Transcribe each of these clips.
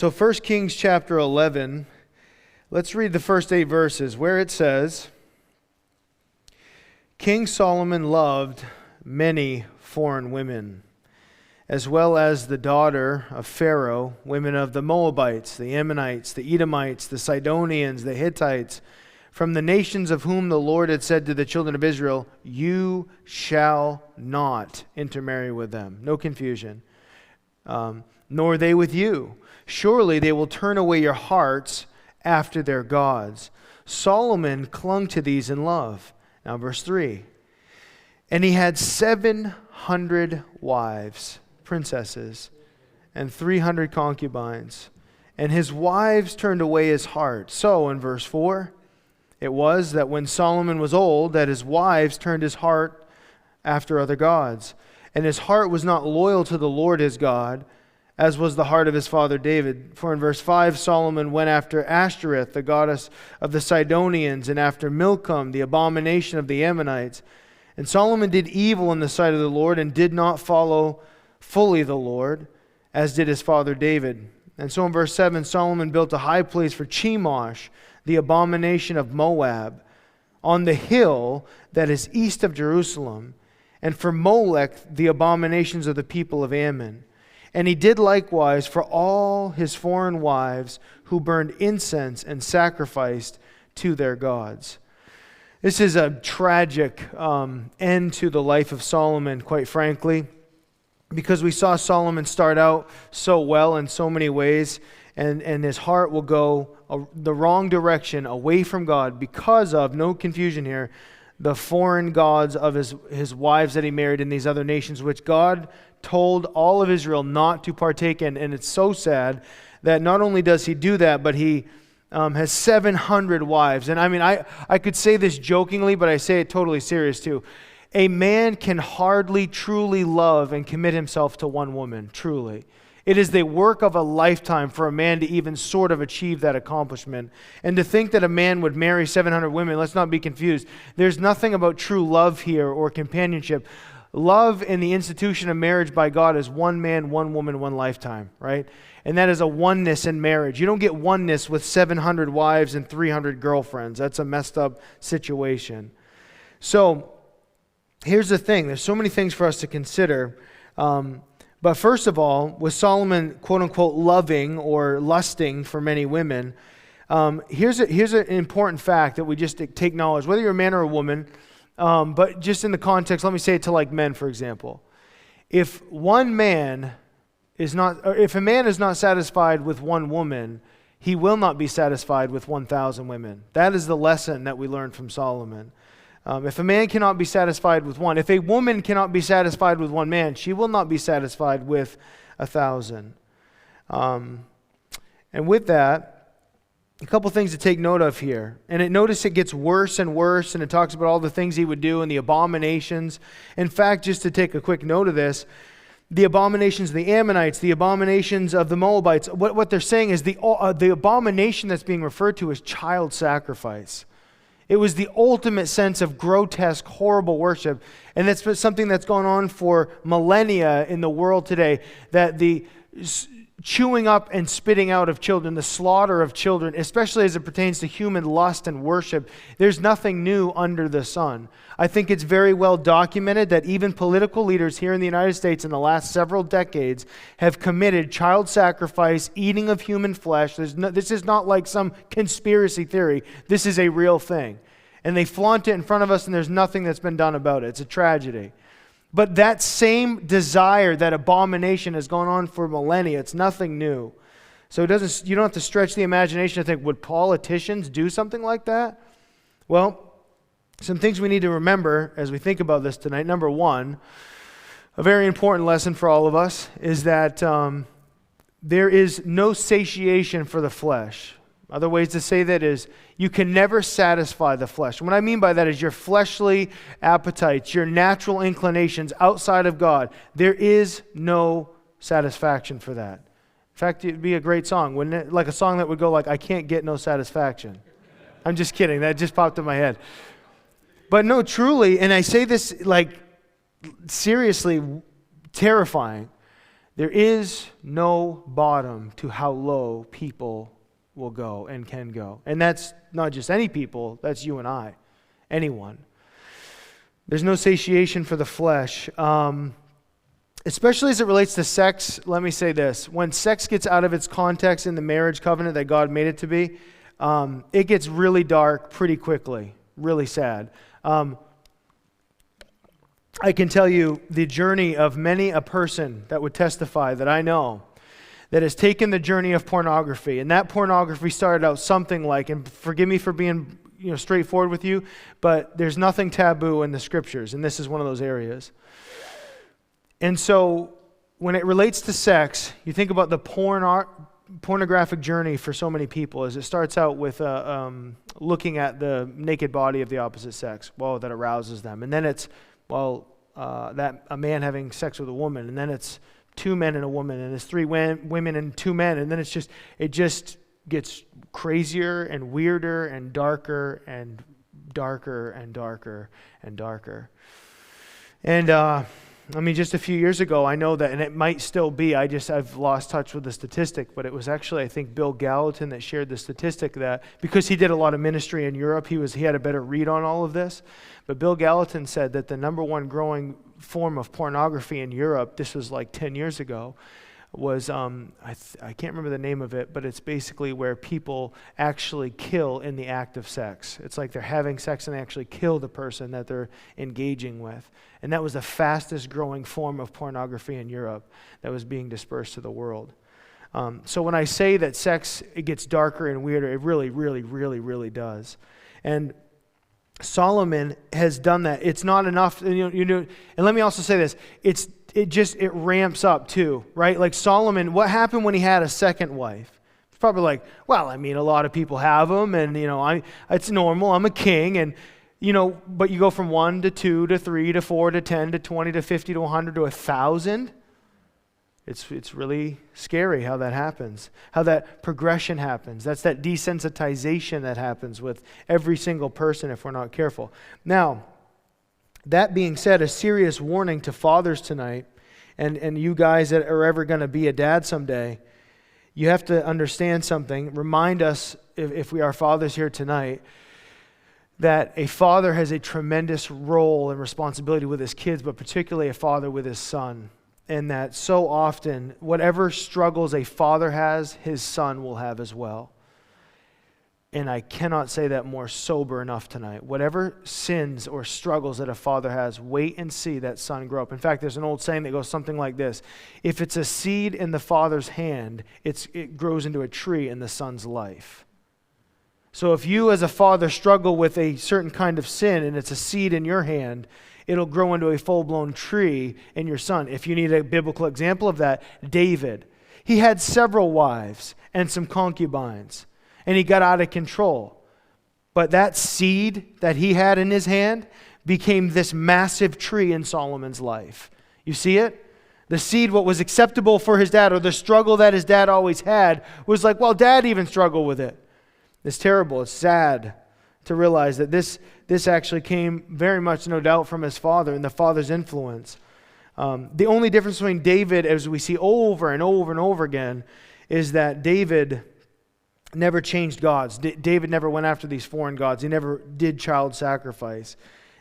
So 1 Kings chapter 11, let's read the first 8 verses where it says, King Solomon loved many foreign women, as well as the daughter of Pharaoh, women of the Moabites, the Ammonites, the Edomites, the Sidonians, the Hittites, from the nations of whom the Lord had said to the children of Israel, you shall not intermarry with them. No confusion. Nor they with you. Surely they will turn away your hearts after their gods. Solomon clung to these in love. Now verse 3. And he had 700 wives, princesses, and 300 concubines. And his wives turned away his heart. So in verse 4, it was that when Solomon was old, that his wives turned his heart after other gods. And his heart was not loyal to the Lord his God, as was the heart of his father David. For in verse 5, Solomon went after Ashtoreth, the goddess of the Sidonians, and after Milcom, the abomination of the Ammonites. And Solomon did evil in the sight of the Lord, and did not follow fully the Lord, as did his father David. And so in verse 7, Solomon built a high place for Chemosh, the abomination of Moab, on the hill that is east of Jerusalem, and for Molech, the abominations of the people of Ammon. And he did likewise for all his foreign wives who burned incense and sacrificed to their gods. This is a tragic end to the life of Solomon, quite frankly, because we saw Solomon start out so well in so many ways, and his heart will go the wrong direction away from God because of, no confusion here, the foreign gods of his wives that he married in these other nations, which God told all of Israel not to partake in. And it's so sad that not only does he do that, but he has 700 wives. And I mean, I could say this jokingly, but I say it totally serious too. A man can hardly truly love and commit himself to one woman, truly. It is the work of a lifetime for a man to even sort of achieve that accomplishment. And to think that a man would marry 700 women, let's not be confused. There's nothing about true love here or companionship. Love in the institution of marriage by God is one man, one woman, one lifetime, right? And that is a oneness in marriage. You don't get oneness with 700 wives and 300 girlfriends. That's a messed up situation. So here's the thing. There's so many things for us to consider. But first of all, was Solomon, quote unquote, loving or lusting for many women? Here's an important fact that we just take knowledge, whether you're a man or a woman, but just in the context, let me say it to like men, for example. If a man is not satisfied with one woman, he will not be satisfied with 1,000 women. That is the lesson that we learned from Solomon. If a man cannot be satisfied with one, if a woman cannot be satisfied with one man, she will not be satisfied with 1,000. And with that, a couple things to take note of here. And notice it gets worse and worse, and it talks about all the things he would do and the abominations. In fact, just to take a quick note of this, the abominations of the Ammonites, the abominations of the Moabites, what they're saying is the abomination that's being referred to is child sacrifice. It was the ultimate sense of grotesque, horrible worship. And that's something that's gone on for millennia in the world today, that the chewing up and spitting out of children, the slaughter of children, especially as it pertains to human lust and worship, there's nothing new under the sun. I think it's very well documented that even political leaders here in the United States in the last several decades have committed child sacrifice, eating of human flesh. This is not like some conspiracy theory. This is a real thing. And they flaunt it in front of us, and there's nothing that's been done about it. It's a tragedy. But that same desire, that abomination has gone on for millennia. It's nothing new. So you don't have to stretch the imagination to think, would politicians do something like that? Well, some things we need to remember as we think about this tonight. Number one, a very important lesson for all of us is that there is no satiation for the flesh. Other ways to say that is, you can never satisfy the flesh. And what I mean by that is your fleshly appetites, your natural inclinations outside of God. There is no satisfaction for that. In fact, it'd be a great song, wouldn't it? Like a song that would go like, I can't get no satisfaction. I'm just kidding. That just popped in my head. But no, truly, and I say this like seriously terrifying. There is no bottom to how low people will go and can go. And that's not just any people, that's you and I, anyone. There's no satiation for the flesh. Especially as it relates to sex, let me say this. When sex gets out of its context in the marriage covenant that God made it to be, it gets really dark pretty quickly, really sad. I can tell you the journey of many a person that would testify that I know that has taken the journey of pornography. And that pornography started out something like, and forgive me for being straightforward with you, but there's nothing taboo in the scriptures, and this is one of those areas. And so when it relates to sex, you think about the pornographic journey for so many people as it starts out with looking at the naked body of the opposite sex. Well, that arouses them. And then it's, that a man having sex with a woman. And then it's two men and a woman. And it's three women and two men. And then it just gets crazier and weirder and darker and darker and darker and darker. And just a few years ago, I know that, and it might still be, I've lost touch with the statistic, but it was actually, I think, Bill Gallatin that shared the statistic that, because he did a lot of ministry in Europe, he had a better read on all of this. But Bill Gallatin said that the number one growing form of pornography in Europe, this was like 10 years ago, was, I can't remember the name of it, but it's basically where people actually kill in the act of sex. It's like they're having sex and they actually kill the person that they're engaging with. And that was the fastest growing form of pornography in Europe that was being dispersed to the world. So when I say that sex, it gets darker and weirder, it really, really, really, really does. And Solomon has done that. It's not enough, and let me also say this, it ramps up too, right? Like Solomon, what happened when he had a second wife? It's probably like, a lot of people have them, and it's normal. I'm a king, and but you go from 1 to 2 to 3 to 4 to 10 to 20 to 50 to 100 to 1,000. It's really scary how that happens, how that progression happens. That's that desensitization that happens with every single person if we're not careful. Now, that being said, a serious warning to fathers tonight, and you guys that are ever going to be a dad someday, you have to understand something. Remind us, if we are fathers here tonight, that a father has a tremendous role and responsibility with his kids, but particularly a father with his son. And that so often, whatever struggles a father has, his son will have as well. And I cannot say that more sober enough tonight. Whatever sins or struggles that a father has, wait and see that son grow up. In fact, there's an old saying that goes something like this. If it's a seed in the father's hand, it grows into a tree in the son's life. So if you as a father struggle with a certain kind of sin and it's a seed in your hand, it'll grow into a full-blown tree in your son. If you need a biblical example of that, David. He had several wives and some concubines, and he got out of control. But that seed that he had in his hand became this massive tree in Solomon's life. You see it? The seed, what was acceptable for his dad, or the struggle that his dad always had, was like, dad even struggled with it. It's terrible. It's sad to realize that this actually came very much, no doubt, from his father and the father's influence. The only difference between David, as we see over and over and over again, is that David never changed gods. David never went after these foreign gods. He never did child sacrifice.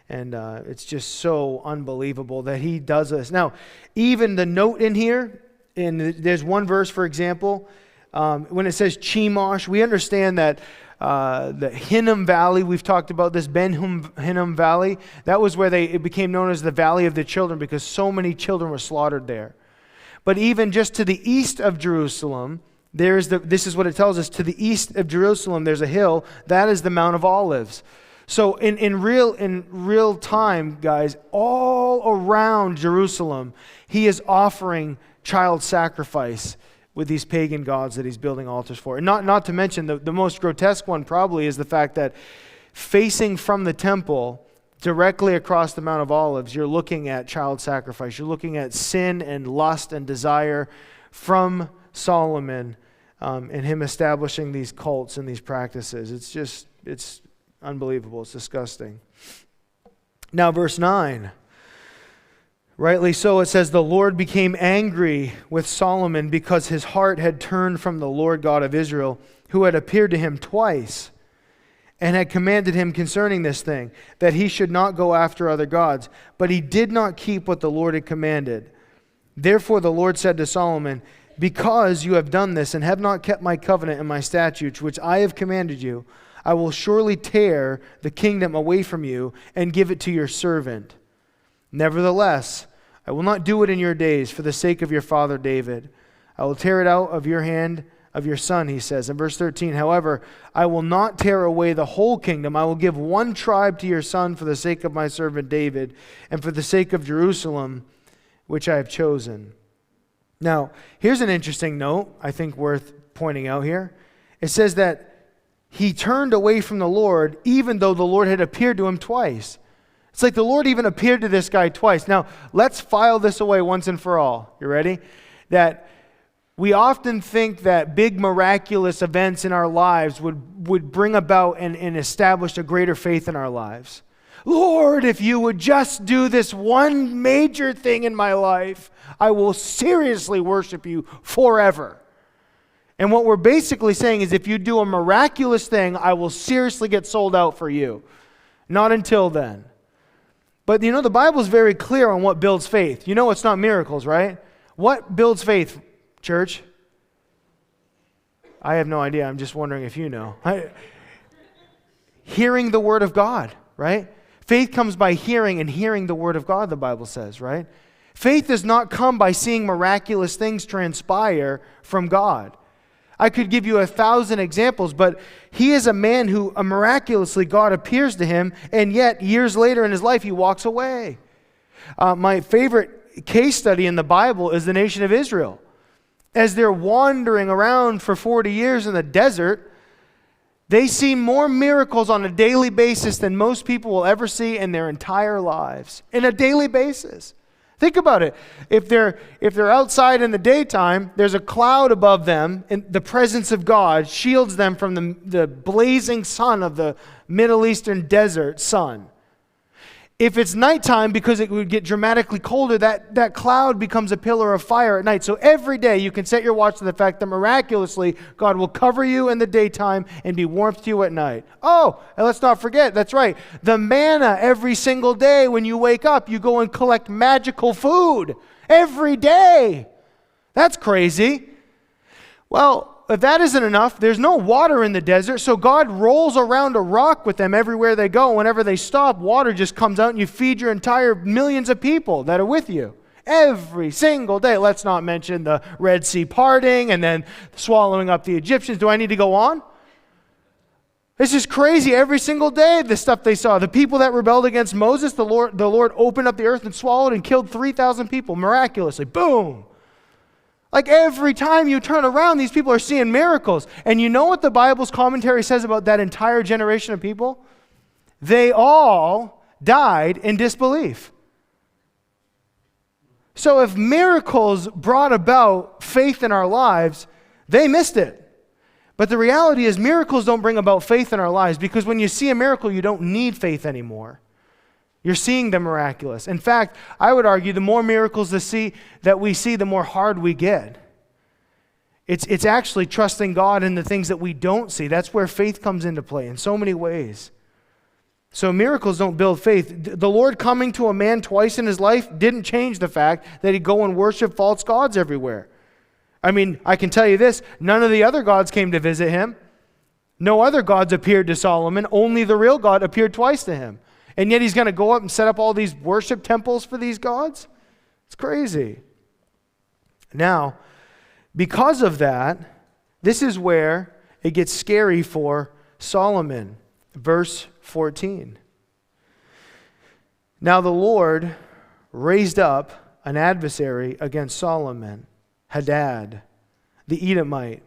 And it's just so unbelievable that he does this. Now, even the note in here, there's one verse, for example, when it says Chemosh, we understand that the Hinnom Valley, we've talked about this, Hinnom Valley, that was where it became known as the Valley of the Children because so many children were slaughtered there. But even just to the east of Jerusalem, this is what it tells us, to the east of Jerusalem, there's a hill, that is the Mount of Olives. So in real time, guys, all around Jerusalem, he is offering child sacrifice with these pagan gods that he's building altars for. And not to mention, the most grotesque one probably is the fact that facing from the temple, directly across the Mount of Olives, you're looking at child sacrifice. You're looking at sin and lust and desire from Solomon and him establishing these cults and these practices. It's unbelievable. It's disgusting. Now, verse 9. Rightly so, it says, the Lord became angry with Solomon because his heart had turned from the Lord God of Israel, who had appeared to him twice and had commanded him concerning this thing, that he should not go after other gods. But he did not keep what the Lord had commanded. Therefore the Lord said to Solomon, because you have done this and have not kept my covenant and my statutes, which I have commanded you, I will surely tear the kingdom away from you and give it to your servant. Nevertheless, I will not do it in your days for the sake of your father David. I will tear it out of your hand of your son, he says. In verse 13, however, I will not tear away the whole kingdom. I will give one tribe to your son for the sake of my servant David and for the sake of Jerusalem, which I have chosen. Now, here's an interesting note, I think worth pointing out here. It says that he turned away from the Lord, even though the Lord had appeared to him twice. It's like the Lord even appeared to this guy twice. Now, let's file this away once and for all. You ready? That we often think that big miraculous events in our lives would bring about and establish a greater faith in our lives. Lord, if you would just do this one major thing in my life, I will seriously worship you forever. And what we're basically saying is if you do a miraculous thing, I will seriously get sold out for you. Not until then. But you know, the Bible is very clear on what builds faith. You know it's not miracles, right? What builds faith, church? I have no idea. I'm just wondering if you know. Hearing the Word of God, right? Faith comes by hearing, and hearing the Word of God, the Bible says, right? Faith does not come by seeing miraculous things transpire from God. I could give you 1,000 examples, but he is a man who miraculously God appears to him, and yet years later in his life he walks away. My favorite case study in the Bible is the nation of Israel. As they're wandering around for 40 years in the desert, they see more miracles on a daily basis than most people will ever see in their entire lives. In a daily basis. Think about it. If they're outside in the daytime, there's a cloud above them, and the presence of God shields them from the blazing sun of the Middle Eastern desert sun. If it's nighttime, because it would get dramatically colder, that cloud becomes a pillar of fire at night. So every day you can set your watch to the fact that miraculously God will cover you in the daytime and be warmth to you at night. Oh, and let's not forget, that's right, the manna every single day when you wake up, you go and collect magical food every day. That's crazy. Well, if that isn't enough, there's no water in the desert, so God rolls around a rock with them everywhere they go. Whenever they stop, water just comes out and you feed your entire millions of people that are with you. Every single day. Let's not mention the Red Sea parting and then swallowing up the Egyptians. Do I need to go on? This is crazy. Every single day, the stuff they saw. The people that rebelled against Moses, the Lord opened up the earth and swallowed and killed 3,000 people miraculously. Boom! Like every time you turn around, these people are seeing miracles. And you know what the Bible's commentary says about that entire generation of people? They all died in disbelief. So if miracles brought about faith in our lives, they missed it. But the reality is miracles don't bring about faith in our lives, because when you see a miracle, you don't need faith anymore. You're seeing the miraculous. In fact, I would argue the more miracles that we see, the more hard we get. It's actually trusting God in the things that we don't see. That's where faith comes into play in so many ways. So miracles don't build faith. The Lord coming to a man twice in his life didn't change the fact that he'd go and worship false gods everywhere. I mean, I can tell you this, none of the other gods came to visit him. No other gods appeared to Solomon. Only the real God appeared twice to him. And yet he's going to go up and set up all these worship temples for these gods? It's crazy. Now, because of that, this is where it gets scary for Solomon. Verse 14. Now the Lord raised up an adversary against Solomon, Hadad, the Edomite.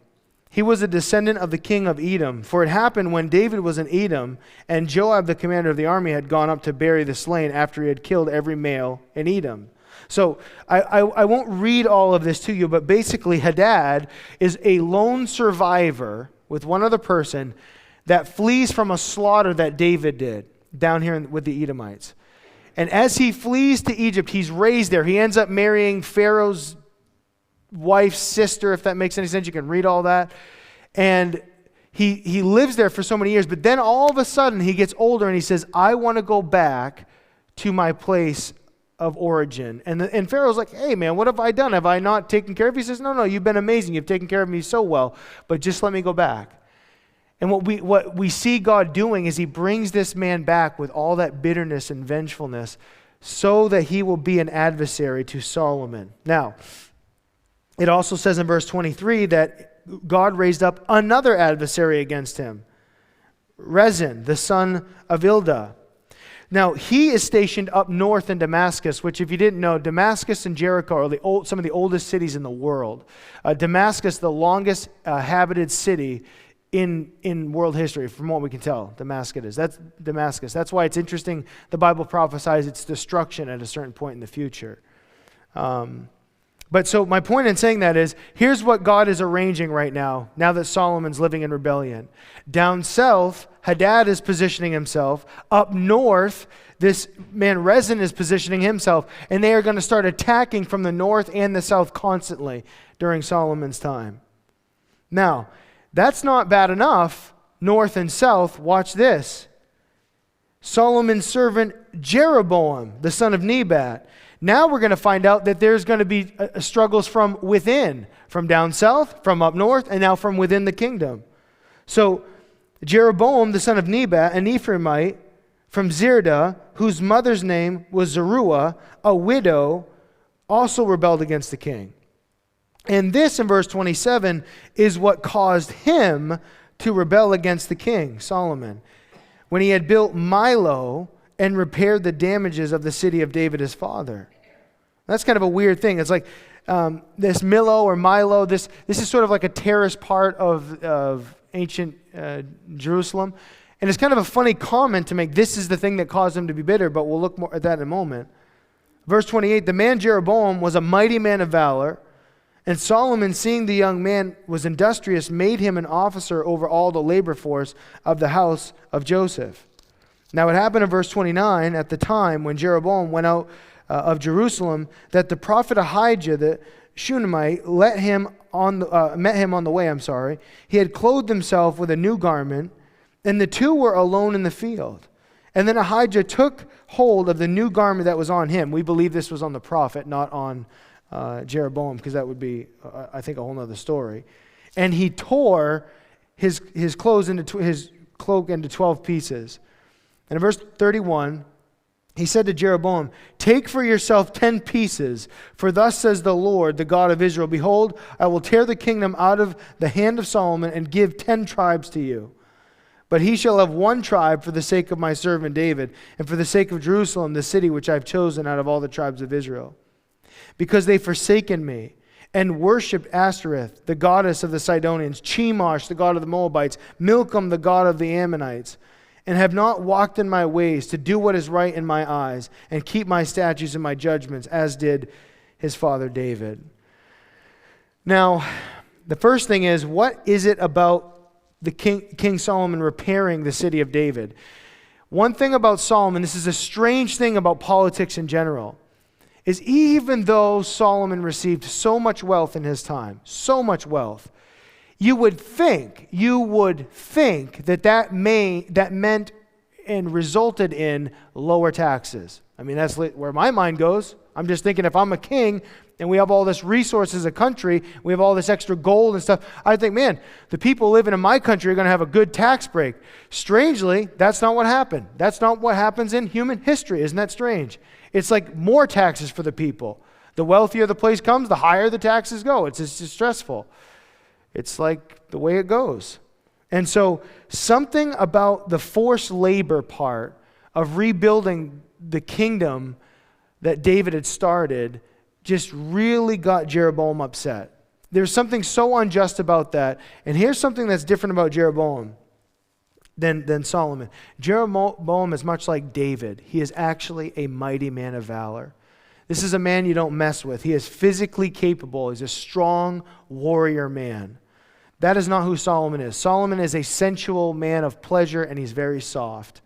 He was a descendant of the king of Edom. For it happened when David was in Edom, and Joab, the commander of the army, had gone up to bury the slain after he had killed every male in Edom. So I won't read all of this to you, but basically Hadad is a lone survivor with one other person that flees from a slaughter that David did down here with the Edomites. And as he flees to Egypt, he's raised there. He ends up marrying Pharaoh's wife's sister, if that makes any sense. You can read all that. And he lives there for so many years. But then all of a sudden, he gets older and he says, I want to go back to my place of origin. And Pharaoh's like, hey, man, what have I done? Have I not taken care of you? He says, no, you've been amazing. You've taken care of me so well. But just let me go back. And what we see God doing is he brings this man back with all that bitterness and vengefulness so that he will be an adversary to Solomon. Now, it also says in verse 23 that God raised up another adversary against him, Rezin, the son of Ildah. Now, he is stationed up north in Damascus, which if you didn't know, Damascus and Jericho are some of the oldest cities in the world. Damascus, the longest habited city in world history, from what we can tell, Damascus. That's why it's interesting. The Bible prophesies its destruction at a certain point in the future. But so my point in saying that is, here's what God is arranging right now that Solomon's living in rebellion. Down south, Hadad is positioning himself. Up north, this man Rezin is positioning himself. And they are going to start attacking from the north and the south constantly during Solomon's time. Now, that's not bad enough. North and south, watch this. Solomon's servant Jeroboam, the son of Nebat. Now we're going to find out that there's going to be struggles from within, from down south, from up north, and now from within the kingdom. So Jeroboam, the son of Nebat, an Ephraimite from Zerdah, whose mother's name was Zeruiah, a widow, also rebelled against the king. And this, in verse 27, is what caused him to rebel against the king, Solomon, when he had built Milo and repaired the damages of the city of David his father. That's kind of a weird thing. It's like this Milo or Milo, this is sort of like a terraced part of ancient Jerusalem. And it's kind of a funny comment to make. This is the thing that caused him to be bitter, but we'll look more at that in a moment. Verse 28, the man Jeroboam was a mighty man of valor, and Solomon, seeing the young man was industrious, made him an officer over all the labor force of the house of Joseph. Now it happened in verse 29, at the time when Jeroboam went out of Jerusalem, that the prophet Ahijah, the Shunammite, met him on the way. He had clothed himself with a new garment, and the two were alone in the field. And then Ahijah took hold of the new garment that was on him. We believe this was on the prophet, not on Jeroboam, because that would be, I think, a whole other story. And he tore his cloak into 12 pieces. And in verse 31, he said to Jeroboam, take for yourself 10 pieces, for thus says the Lord, the God of Israel, behold, I will tear the kingdom out of the hand of Solomon and give 10 tribes to you. But he shall have one tribe for the sake of my servant David, and for the sake of Jerusalem, the city which I have chosen out of all the tribes of Israel. Because they forsaken me, and worshipped Ashtoreth, the goddess of the Sidonians, Chemosh, the god of the Moabites, Milcom, the god of the Ammonites, and have not walked in my ways to do what is right in my eyes, and keep my statutes and my judgments, as did his father David. Now, the first thing is, what is it about the King Solomon repairing the city of David? One thing about Solomon, this is a strange thing about politics in general, is even though Solomon received so much wealth in his time, so much wealth, you would think that meant and resulted in lower taxes. I mean, that's where my mind goes. I'm just thinking, if I'm a king and we have all this resource as a country, we have all this extra gold and stuff, I think, man, the people living in my country are going to have a good tax break. Strangely, that's not what happened. That's not what happens in human history. Isn't that strange? It's like more taxes for the people. The wealthier the place comes, the higher the taxes go. It's just stressful. It's like the way it goes. And so something about the forced labor part of rebuilding the kingdom that David had started just really got Jeroboam upset. There's something so unjust about that. And here's something that's different about Jeroboam than Solomon. Jeroboam is much like David. He is actually a mighty man of valor. This is a man you don't mess with. He is physically capable. He's a strong warrior man. That is not who Solomon is. Solomon is a sensual man of pleasure, and he's very soft.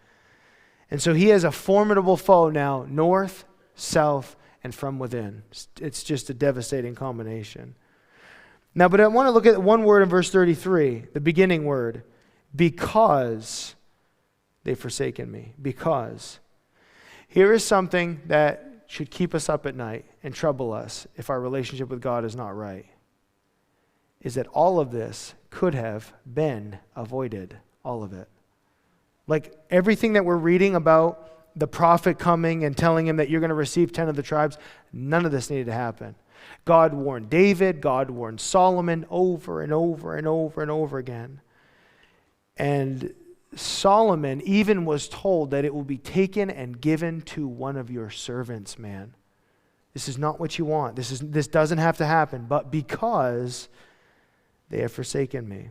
And so he has a formidable foe now, north, south, and from within. It's just a devastating combination. Now, but I want to look at one word in verse 33, the beginning word, because they've forsaken me. Because. Here is something that should keep us up at night and trouble us if our relationship with God is not right. Is that all of this could have been avoided. All of it. Like everything that we're reading about the prophet coming and telling him that you're going to receive 10 of the tribes, none of this needed to happen. God warned David, God warned Solomon over and over and over and over again. And Solomon even was told that it will be taken and given to one of your servants, man. This is not what you want. This doesn't have to happen, but because they have forsaken me.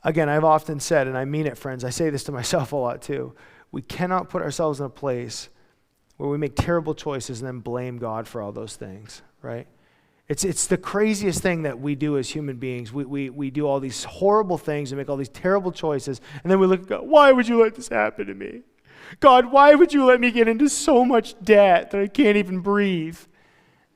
Again, I've often said, and I mean it, friends, I say this to myself a lot too, we cannot put ourselves in a place where we make terrible choices and then blame God for all those things, right? It's the craziest thing that we do as human beings. We do all these horrible things and make all these terrible choices, and then we look at God, why would you let this happen to me? God, why would you let me get into so much debt that I can't even breathe?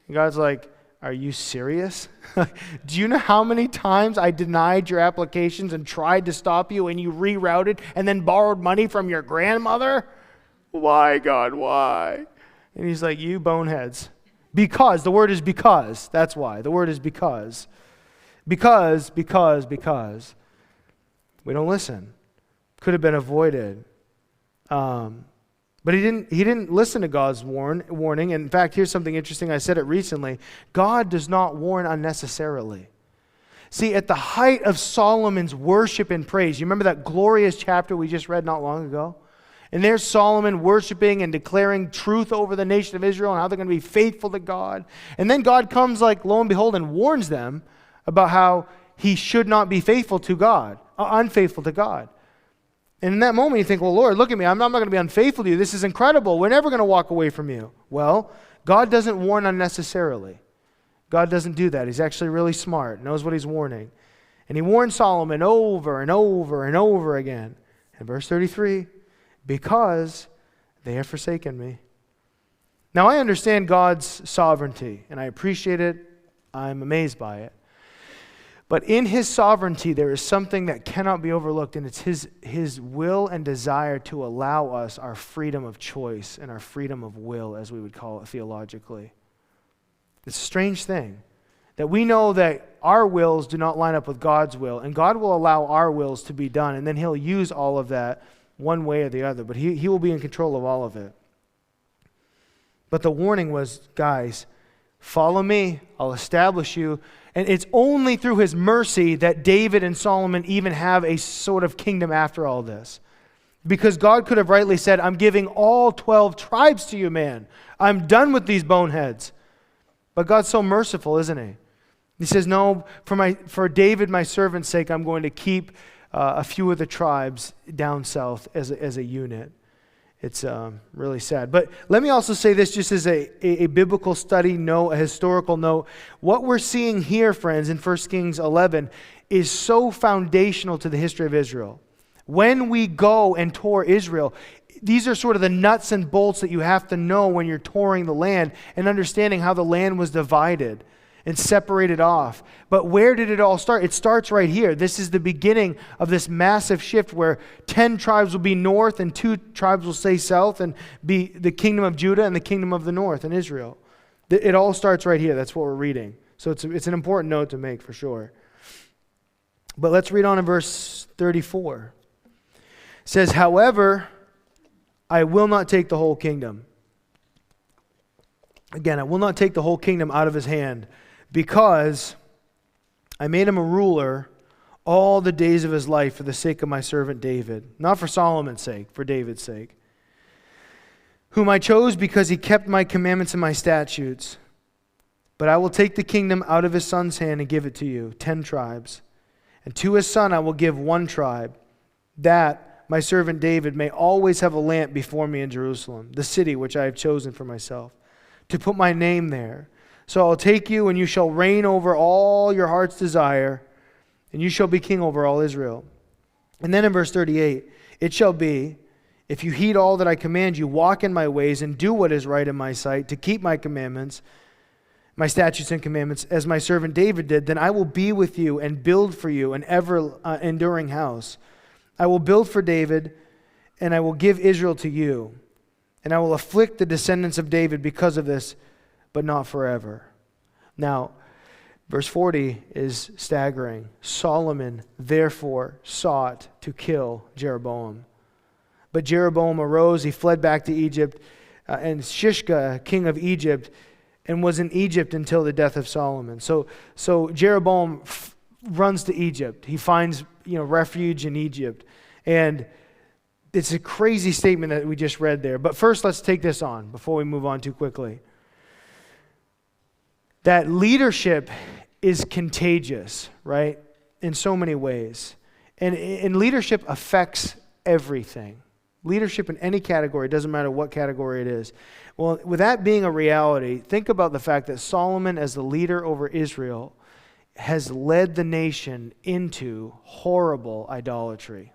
And God's like, are you serious? Do you know how many times I denied your applications and tried to stop you and you rerouted and then borrowed money from your grandmother? Why, God, why? And he's like, you boneheads. Because. The word is because. That's why. The word is because. Because. We don't listen. Could have been avoided. But he didn't listen to God's warning. In fact, here's something interesting. I said it recently. God does not warn unnecessarily. See, at the height of Solomon's worship and praise, you remember that glorious chapter we just read not long ago? And there's Solomon worshiping and declaring truth over the nation of Israel and how they're going to be faithful to God. And then God comes, like, lo and behold, and warns them about how he should not be faithful to God, unfaithful to God. And in that moment, you think, well, Lord, look at me. I'm not going to be unfaithful to you. This is incredible. We're never going to walk away from you. Well, God doesn't warn unnecessarily. God doesn't do that. He's actually really smart, knows what he's warning. And he warned Solomon over and over and over again. In verse 33, because they have forsaken me. Now, I understand God's sovereignty, and I appreciate it. I'm amazed by it. But in his sovereignty, there is something that cannot be overlooked, and it's his will and desire to allow us our freedom of choice and our freedom of will, as we would call it theologically. It's a strange thing that we know that our wills do not line up with God's will, and God will allow our wills to be done, and then he'll use all of that one way or the other, but he will be in control of all of it. But the warning was, guys, follow me, I'll establish you. And it's only through his mercy that David and Solomon even have a sort of kingdom after all this. Because God could have rightly said, I'm giving all 12 tribes to you, man. I'm done with these boneheads. But God's so merciful, isn't he? He says, no, for David, my servant's sake, I'm going to keep a few of the tribes down south as a unit. It's really sad. But let me also say this just as a biblical study note, a historical note. What we're seeing here, friends, in 1 Kings 11 is so foundational to the history of Israel. When we go and tour Israel, these are sort of the nuts and bolts that you have to know when you're touring the land and understanding how the land was divided and separated off. But where did it all start? It starts right here. This is the beginning of this massive shift where 10 tribes will be north and 2 tribes will stay south and be the kingdom of Judah and the kingdom of the north in Israel. It all starts right here. That's what we're reading. So it's an important note to make for sure. But let's read on in verse 34. It says, however, I will not take the whole kingdom. Again, I will not take the whole kingdom out of his hand, because I made him a ruler all the days of his life for the sake of my servant David. Not for Solomon's sake, for David's sake. Whom I chose because he kept my commandments and my statutes. But I will take the kingdom out of his son's hand and give it to you, 10 tribes. And to his son I will give 1 tribe, that my servant David may always have a lamp before me in Jerusalem, the city which I have chosen for myself, to put my name there. So I'll take you, and you shall reign over all your heart's desire, and you shall be king over all Israel. And then in verse 38, it shall be If you heed all that I command you, walk in my ways, and do what is right in my sight, to keep my commandments, my statutes and commandments, as my servant David did, then I will be with you and build for you an ever-enduring house. I will build for David, and I will give Israel to you. And I will afflict the descendants of David because of this, but not forever. Now, verse 40 is staggering. Solomon, therefore, sought to kill Jeroboam. But Jeroboam arose, he fled back to Egypt, and Shishka, king of Egypt, and was in Egypt until the death of Solomon. So Jeroboam runs to Egypt. He finds refuge in Egypt. And it's a crazy statement that we just read there. But first, let's take this on before we move on too quickly. That leadership is contagious, right? In so many ways. And leadership affects everything. Leadership in any category, doesn't matter what category it is. Well, with that being a reality, think about the fact that Solomon, as the leader over Israel, has led the nation into horrible idolatry.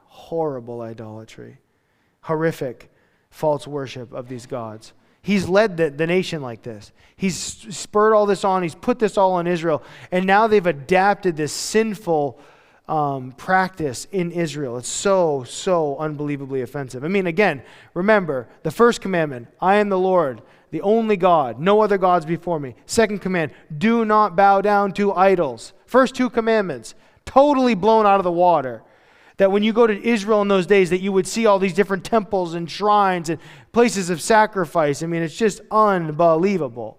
Horrific false worship of these gods. He's led the nation like this. He's spurred all this on. He's put this all on Israel. And now they've adapted this sinful practice in Israel. It's so unbelievably offensive. I mean, again, remember, the first commandment, I am the Lord, the only God, no other gods before me. Second command, do not bow down to idols. First two commandments, totally blown out of the water. That when you go to Israel in those days, that you would see all these different temples and shrines and places of sacrifice. I mean, it's just unbelievable.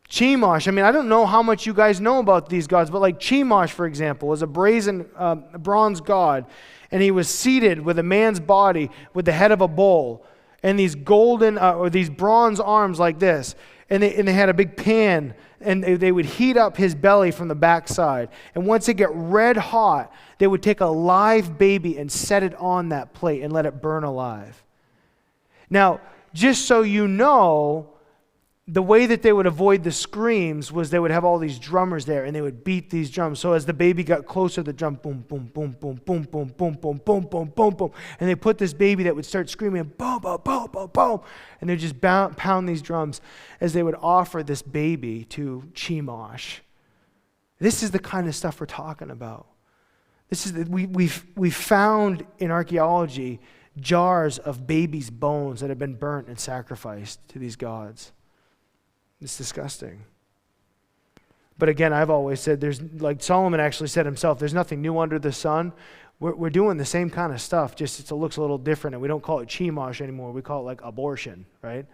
Chemosh, I mean, I don't know how much you guys know about these gods, but like Chemosh, for example, was a bronze god, and he was seated with a man's body with the head of a bull, and these golden, or these bronze arms like this, and they had a big pan, and they would heat up his belly from the backside, and once it got red hot, they would take a live baby and set it on that plate and let it burn alive. Now, just so you know, the way that they would avoid the screams was they would have all these drummers there, and they would beat these drums. So as the baby got closer, the drum, boom, boom, boom, boom, boom, boom, boom, boom, boom, boom, boom, boom. And they put this baby that would start screaming, boom, boom, boom, boom, boom. And they'd just pound these drums as they would offer this baby to Chemosh. This is the kind of stuff we're talking about. This is we've found in archaeology jars of babies' bones that have been burnt and sacrificed to these gods. It's disgusting. But again, I've always said, like Solomon actually said himself, there's nothing new under the sun. We're doing the same kind of stuff, just it looks a little different, and we don't call it chemosh anymore. We call it like abortion, right?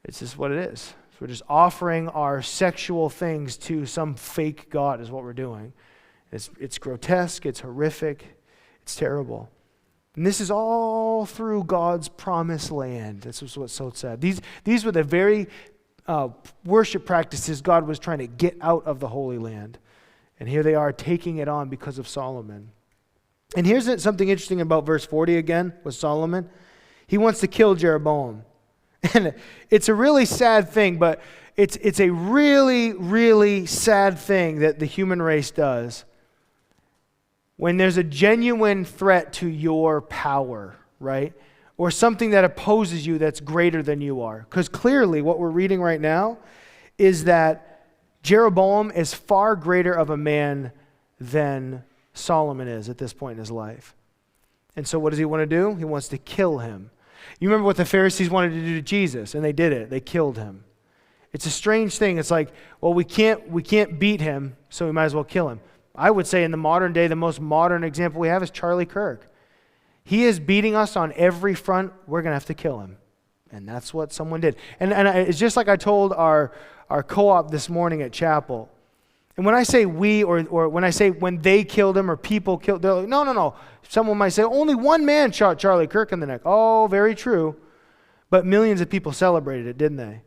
It's just what it is. So we're just offering our sexual things to some fake god is what we're doing. It's grotesque, it's horrific, it's terrible. And this is all through God's promised land. This is what's so sad. These were the very worship practices God was trying to get out of the Holy Land. And here they are taking it on because of Solomon. And here's something interesting about verse 40 again with Solomon. He wants to kill Jeroboam. And it's a really sad thing, but it's a really, really sad thing that the human race does when there's a genuine threat to your power, right? Or something that opposes you that's greater than you are. Because clearly what we're reading right now is that Jeroboam is far greater of a man than Solomon is at this point in his life. And so what does he want to do? He wants to kill him. You remember what the Pharisees wanted to do to Jesus, and they did it. They killed him. It's a strange thing. It's like, well, we can't beat him, so we might as well kill him. I would say in the modern day, the most modern example we have is Charlie Kirk. He is beating us on every front. We're going to have to kill him. And that's what someone did. And it's just like I told our co-op this morning at chapel. And when I say we, or when I say when they killed him or people killed, they're like, no. Someone might say, only one man shot Charlie Kirk in the neck. Oh, very true. But millions of people celebrated it, didn't they?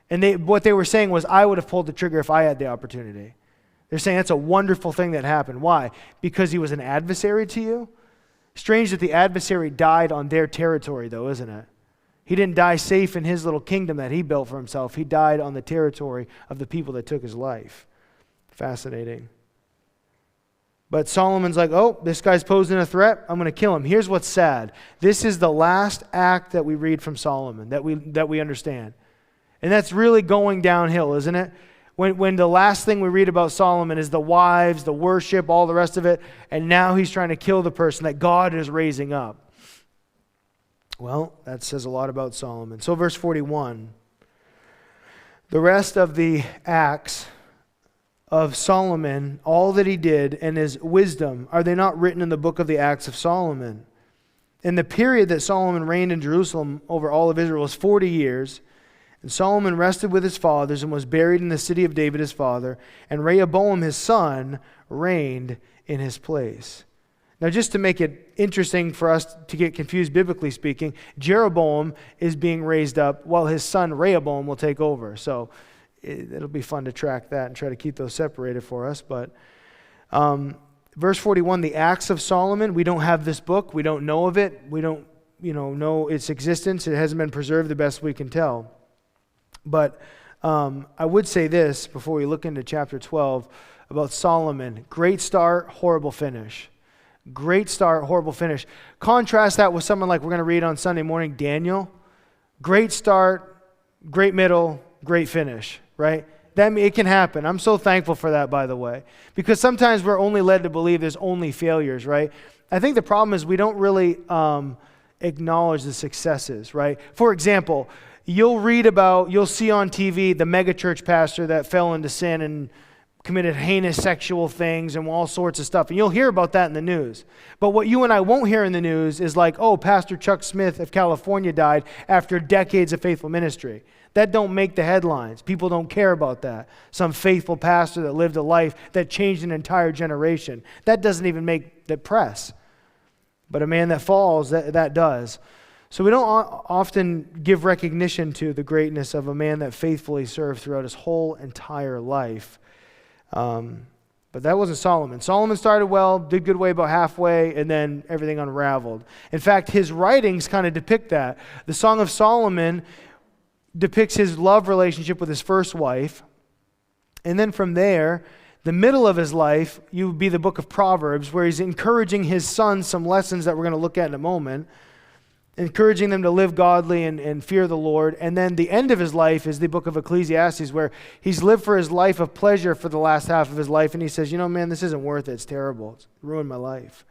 And what they were saying was, I would have pulled the trigger if I had the opportunity. They're saying that's a wonderful thing that happened. Why? Because he was an adversary to you? Strange that the adversary died on their territory, though, isn't it? He didn't die safe in his little kingdom that he built for himself. He died on the territory of the people that took his life. Fascinating. But Solomon's like, oh, this guy's posing a threat. I'm going to kill him. Here's what's sad. This is the last act that we read from Solomon, that we understand. And that's really going downhill, isn't it? When the last thing we read about Solomon is the wives, the worship, all the rest of it, and now he's trying to kill the person that God is raising up. Well, that says a lot about Solomon. So verse 41, the rest of the acts of Solomon, all that he did and his wisdom, are they not written in the book of the Acts of Solomon? In the period that Solomon reigned in Jerusalem over all of Israel was 40 years, and Solomon rested with his fathers and was buried in the city of David his father, and Rehoboam his son reigned in his place. Now, just to make it interesting for us to get confused biblically speaking, Jeroboam is being raised up while his son Rehoboam will take over. So it'll be fun to track that and try to keep those separated for us. But verse 41, the Acts of Solomon, we don't have this book. We don't know of it. We don't know its existence. It hasn't been preserved the best we can tell. But I would say this before we look into chapter 12 about Solomon. Great start, horrible finish. Great start, horrible finish. Contrast that with someone like we're going to read on Sunday morning, Daniel. Great start, great middle, great finish, right? It can happen. I'm so thankful for that, by the way, because sometimes we're only led to believe there's only failures, right? I think the problem is we don't really acknowledge the successes, right? For example, you'll see on TV the megachurch pastor that fell into sin and committed heinous sexual things and all sorts of stuff. And you'll hear about that in the news. But what you and I won't hear in the news is like, oh, Pastor Chuck Smith of California died after decades of faithful ministry. That don't make the headlines. People don't care about that. Some faithful pastor that lived a life that changed an entire generation. That doesn't even make the press. But a man that falls, that does. So we don't often give recognition to the greatness of a man that faithfully served throughout his whole entire life. But that wasn't Solomon. Solomon started well, did good way about halfway, and then everything unraveled. In fact, his writings kind of depict that. The Song of Solomon depicts his love relationship with his first wife. And then from there, the middle of his life, you would be the book of Proverbs, where he's encouraging his sons some lessons that we're going to look at in a moment, encouraging them to live godly and fear the Lord. And then the end of his life is the book of Ecclesiastes, where he's lived for his life of pleasure for the last half of his life. And he says, man, this isn't worth it. It's terrible. It's ruined my life.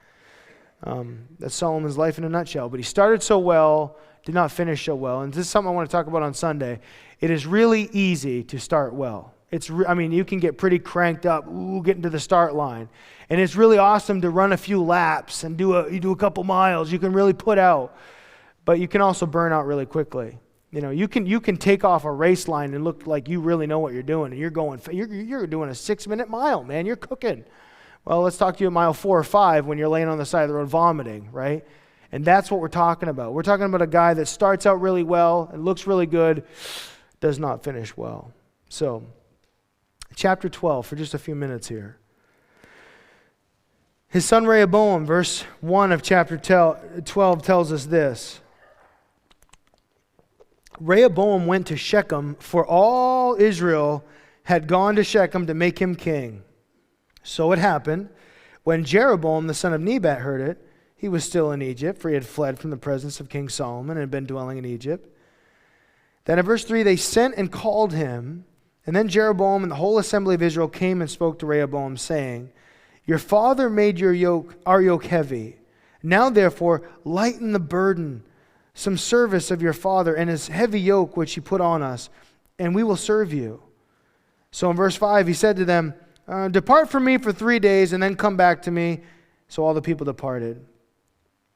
That's Solomon's life in a nutshell. But he started so well, did not finish so well. And this is something I want to talk about on Sunday. It is really easy to start well. You can get pretty cranked up, getting to the start line. And it's really awesome to run a few laps and do a couple miles. You can really put out. But you can also burn out really quickly. You can take off a race line and look like you really know what you're doing, and you're doing a 6-minute mile, man. You're cooking. Well, let's talk to you at mile 4 or 5 when you're laying on the side of the road vomiting, right? And that's what we're talking about. We're talking about a guy that starts out really well and looks really good, does not finish well. So, chapter 12 for just a few minutes here. His son Rehoboam, verse 1 of chapter 12 tells us this. Rehoboam went to Shechem, for all Israel had gone to Shechem to make him king. So it happened, when Jeroboam the son of Nebat heard it, he was still in Egypt, for he had fled from the presence of King Solomon and had been dwelling in Egypt. Then in verse 3, they sent and called him, and then Jeroboam and the whole assembly of Israel came and spoke to Rehoboam, saying, your father made our yoke heavy. Now therefore lighten the burden, some service of your father and his heavy yoke which he put on us, and we will serve you. So in verse 5 he said to them, depart from me for 3 days and then come back to me. So all the people departed.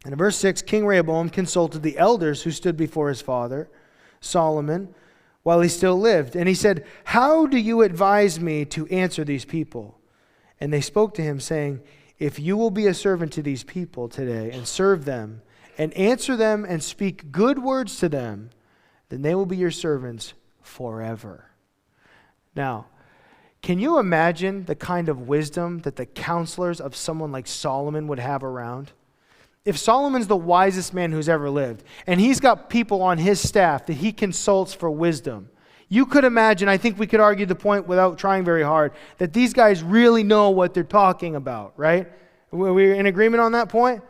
And in verse 6, King Rehoboam consulted the elders who stood before his father, Solomon, while he still lived. And he said, how do you advise me to answer these people? And they spoke to him, saying, if you will be a servant to these people today and serve them and answer them and speak good words to them, then they will be your servants forever. Now, can you imagine the kind of wisdom that the counselors of someone like Solomon would have around? If Solomon's the wisest man who's ever lived, and he's got people on his staff that he consults for wisdom, you could imagine, I think we could argue the point without trying very hard, that these guys really know what they're talking about, right? Were we in agreement on that point?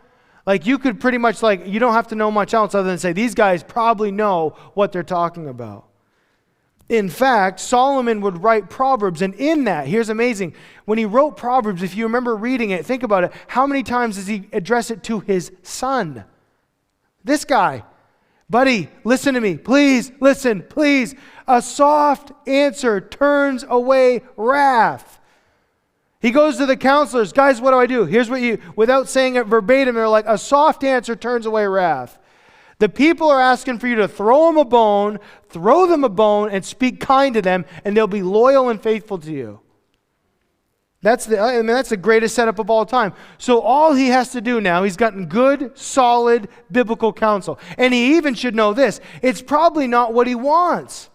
Like you could pretty much you don't have to know much else other than say, these guys probably know what they're talking about. In fact, Solomon would write Proverbs, and in that, here's amazing. When he wrote Proverbs, if you remember reading it, think about it, how many times does he address it to his son? This guy. Buddy, listen to me. Please, listen, please. A soft answer turns away wrath. He goes to the counselors. Guys, what do I do? Here's what without saying it verbatim, they're like, a soft answer turns away wrath. The people are asking for you to throw them a bone, and speak kind to them, and they'll be loyal and faithful to you. That's the greatest setup of all time. So all he has to do now, he's gotten good, solid, biblical counsel. And he even should know this. It's probably not what he wants.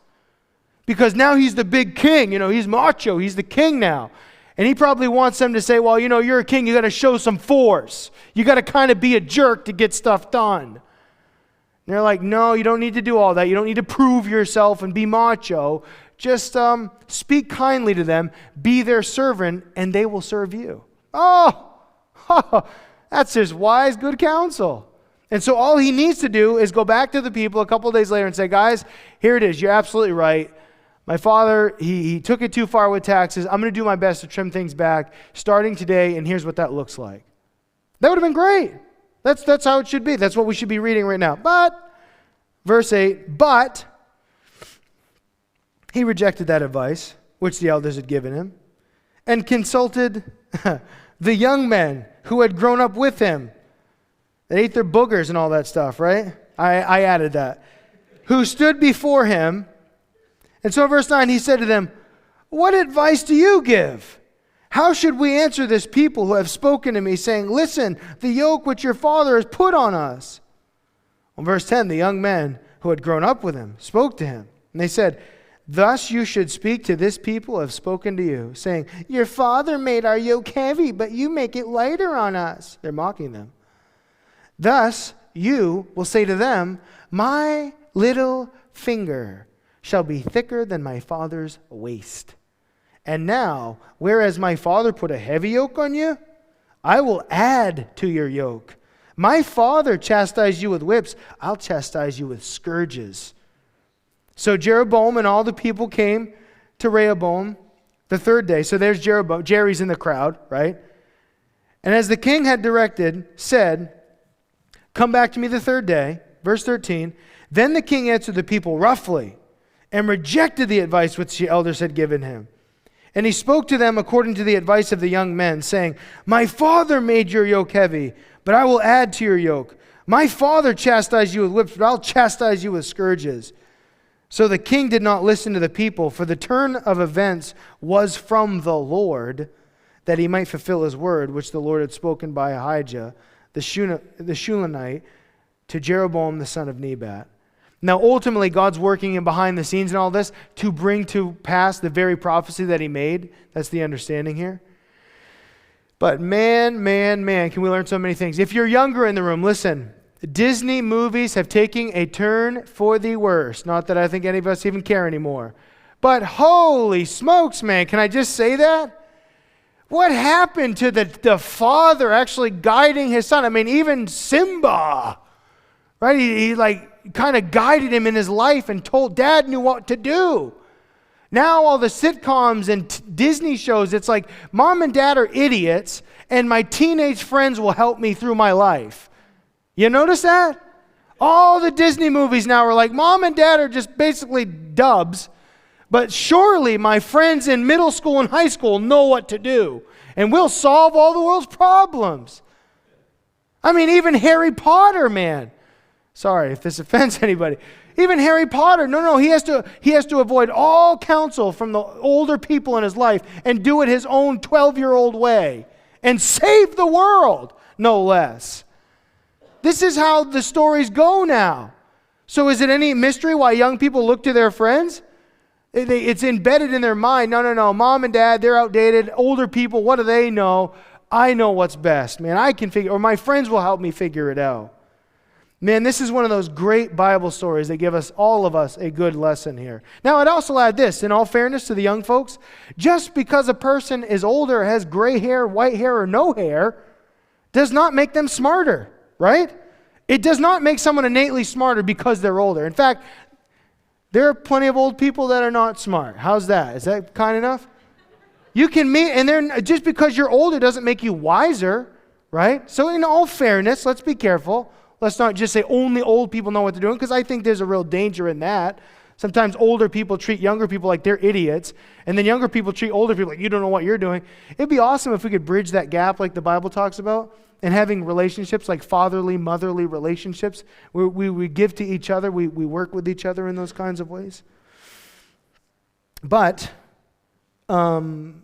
Because now he's the big king. He's macho. He's the king now. And he probably wants them to say, well, you're a king. You got to show some force. You got to kind of be a jerk to get stuff done. And they're like, no, you don't need to do all that. You don't need to prove yourself and be macho. Just speak kindly to them, be their servant, and they will serve you. Oh, that's just wise, good counsel. And so all he needs to do is go back to the people a couple of days later and say, guys, here it is. You're absolutely right. My father, he took it too far with taxes. I'm going to do my best to trim things back starting today, and here's what that looks like. That would have been great. That's how it should be. That's what we should be reading right now. But, verse 8, but he rejected that advice, which the elders had given him, and consulted the young men who had grown up with him. They ate their boogers and all that stuff, right? I added that. Who stood before him. And so in verse 9, he said to them, what advice do you give? How should we answer this people who have spoken to me, saying, listen, the yoke which your father has put on us? On verse 10, the young men who had grown up with him spoke to him. And they said, thus you should speak to this people who have spoken to you, saying, your father made our yoke heavy, but you make it lighter on us. They're mocking them. Thus you will say to them, my little finger shall be thicker than my father's waist. And now, whereas my father put a heavy yoke on you, I will add to your yoke. My father chastised you with whips, I'll chastise you with scourges. So Jeroboam and all the people came to Rehoboam the third day. So there's Jeroboam. Jerry's in the crowd, right? And as the king had directed, said, come back to me the third day. Verse 13. Then the king answered the people roughly and rejected the advice which the elders had given him. And he spoke to them according to the advice of the young men, saying, my father made your yoke heavy, but I will add to your yoke. My father chastised you with whips, but I'll chastise you with scourges. So the king did not listen to the people, for the turn of events was from the Lord, that he might fulfill his word, which the Lord had spoken by Ahijah, the Shulonite, to Jeroboam the son of Nebat. Now, ultimately, God's working in behind the scenes and all this to bring to pass the very prophecy that he made. That's the understanding here. But man, can we learn so many things. If you're younger in the room, listen. Disney movies have taken a turn for the worse. Not that I think any of us even care anymore. But holy smokes, man, can I just say that? What happened to the father actually guiding his son? I mean, even Simba, right? He kind of guided him in his life and told dad knew what to do. Now all the sitcoms and Disney shows, it's like mom and dad are idiots and my teenage friends will help me through my life. You notice that? All the Disney movies now are like mom and dad are just basically dubs, but surely my friends in middle school and high school know what to do and we'll solve all the world's problems. I mean, even Harry Potter, man. Sorry if this offends anybody. Even Harry Potter, no, he has to avoid all counsel from the older people in his life and do it his own 12-year-old way and save the world, no less. This is how the stories go now. So is it any mystery why young people look to their friends? It's embedded in their mind. No, mom and dad, they're outdated. Older people, what do they know? I know what's best, man. I can figure, or my friends will help me figure it out. Man, this is one of those great Bible stories that give us, all of us, a good lesson here. Now, I'd also add this, in all fairness to the young folks, just because a person is older, has gray hair, white hair, or no hair, does not make them smarter, right? It does not make someone innately smarter because they're older. In fact, there are plenty of old people that are not smart. How's that? Is that kind enough? You can meet, and just because you're older doesn't make you wiser, right? So in all fairness, let's be careful. Let's not just say only old people know what they're doing, because I think there's a real danger in that. Sometimes older people treat younger people like they're idiots, and then younger people treat older people like you don't know what you're doing. It'd be awesome if we could bridge that gap like the Bible talks about, and having relationships like fatherly, motherly relationships, where we give to each other, we work with each other in those kinds of ways. But in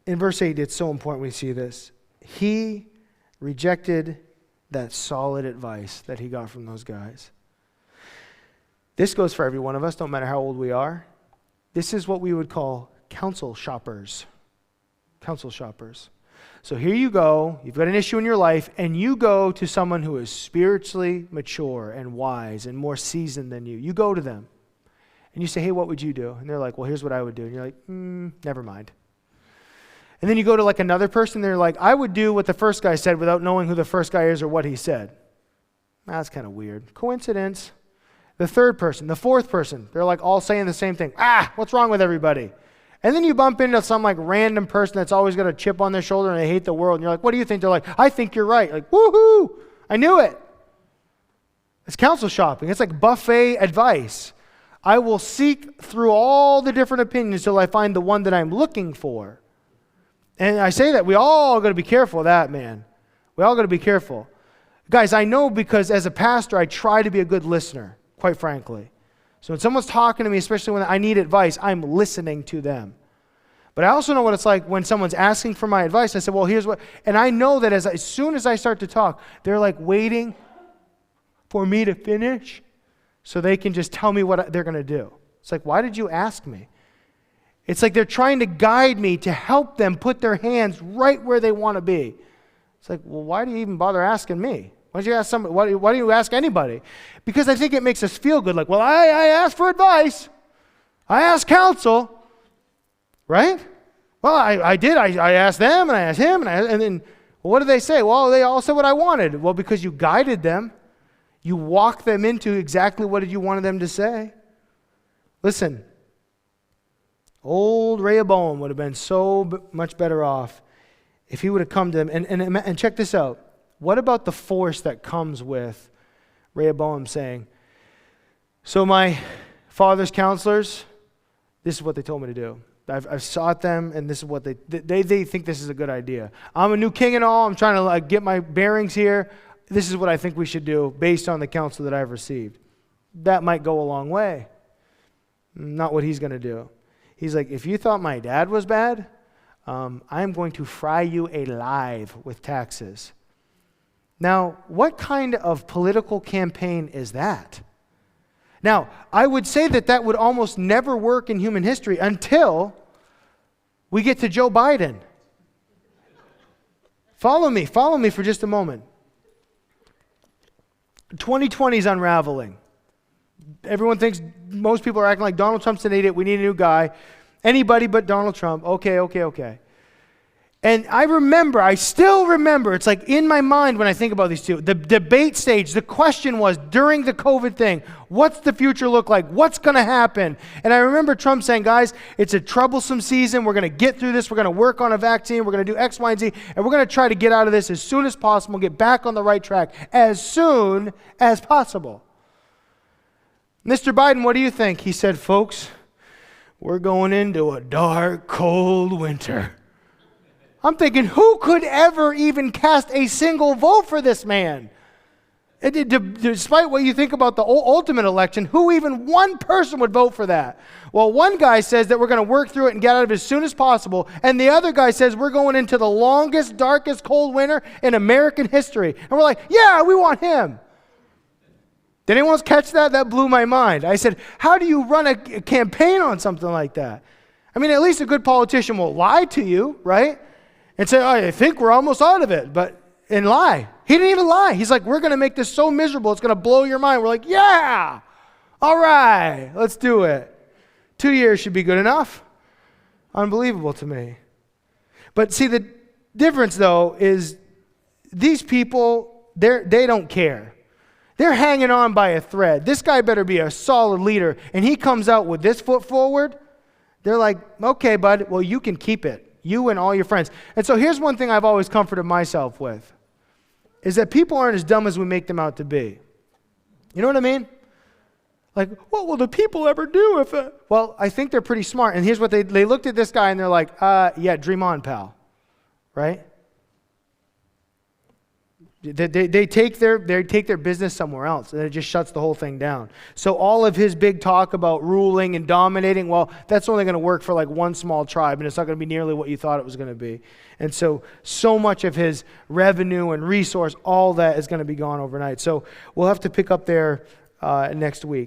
verse 8, it's so important we see this. He rejected that solid advice that he got from those guys. This goes for every one of us, no matter how old we are. This is what we would call counsel shoppers. Counsel shoppers. So here you go, you've got an issue in your life, and you go to someone who is spiritually mature and wise and more seasoned than you. You go to them, and you say, hey, what would you do? And they're like, well, here's what I would do. And you're like, never mind. And then you go to like another person, they're like, I would do what the first guy said without knowing who the first guy is or what he said. That's kind of weird. Coincidence. The third person, the fourth person, they're like all saying the same thing. What's wrong with everybody? And then you bump into some like random person that's always got a chip on their shoulder and they hate the world. And you're like, what do you think? They're like, I think you're right. Like, woohoo, I knew it. It's counsel shopping. It's like buffet advice. I will seek through all the different opinions till I find the one that I'm looking for. And I say that we all got to be careful of that, man. We all got to be careful. Guys, I know because as a pastor, I try to be a good listener, quite frankly. So when someone's talking to me, especially when I need advice, I'm listening to them. But I also know what it's like when someone's asking for my advice. I say, well, here's what, and I know that as soon as I start to talk, they're like waiting for me to finish so they can just tell me what they're going to do. It's like, why did you ask me? It's like they're trying to guide me to help them put their hands right where they want to be. It's like, well, why do you even bother asking me? Why don't you ask somebody? Why do you ask anybody? Because I think it makes us feel good. Like, well, I asked for advice. I asked counsel. Right? Well, I did. I asked them, and I asked him, and then well, what did they say? Well, they all said what I wanted. Well, because you guided them. You walked them into exactly what you wanted them to say. Listen. Old Rehoboam would have been so much better off if he would have come to them. And check this out. What about the force that comes with Rehoboam saying, so my father's counselors, this is what they told me to do. I've sought them, and this is what they think this is a good idea. I'm a new king and all. I'm trying to get my bearings here. This is what I think we should do based on the counsel that I've received. That might go a long way. Not what he's going to do. He's like, if you thought my dad was bad, I'm going to fry you alive with taxes. Now, what kind of political campaign is that? Now, I would say that would almost never work in human history until we get to Joe Biden. Follow me for just a moment. 2020 is unraveling. Everyone thinks, most people are acting like Donald Trump's an idiot. We need a new guy. Anybody but Donald Trump. Okay. And I still remember, it's like in my mind when I think about these two, the debate stage, the question was during the COVID thing, what's the future look like? What's going to happen? And I remember Trump saying, guys, it's a troublesome season. We're going to get through this. We're going to work on a vaccine. We're going to do X, Y, and Z. And we're going to try to get out of this as soon as possible, get back on the right track as soon as possible. Mr. Biden, what do you think? He said, folks, we're going into a dark, cold winter. I'm thinking, who could ever even cast a single vote for this man? Despite what you think about the ultimate election, who even one person would vote for that? Well, one guy says that we're going to work through it and get out of it as soon as possible, and the other guy says we're going into the longest, darkest, cold winter in American history. And we're like, yeah, we want him. Did anyone else catch that? That blew my mind. I said, how do you run a campaign on something like that? I mean, at least a good politician will lie to you, right? And say, oh, I think we're almost out of it, and lie. He didn't even lie. He's like, we're going to make this so miserable, it's going to blow your mind. We're like, yeah, all right, let's do it. 2 years should be good enough. Unbelievable to me. But see, the difference, though, is these people, they don't care. They're hanging on by a thread. This guy better be a solid leader. And he comes out with this foot forward. They're like, okay, bud, well, you can keep it. You and all your friends. And so here's one thing I've always comforted myself with, is that people aren't as dumb as we make them out to be. You know what I mean? Like, what will the people ever do if... Well, I think they're pretty smart. And here's what they looked at this guy and they're like, yeah, dream on, pal. Right? They take their business somewhere else, and it just shuts the whole thing down. So all of his big talk about ruling and dominating, well, that's only going to work for like one small tribe, and it's not going to be nearly what you thought it was going to be. And so much of his revenue and resource, all that is going to be gone overnight. So we'll have to pick up there next week.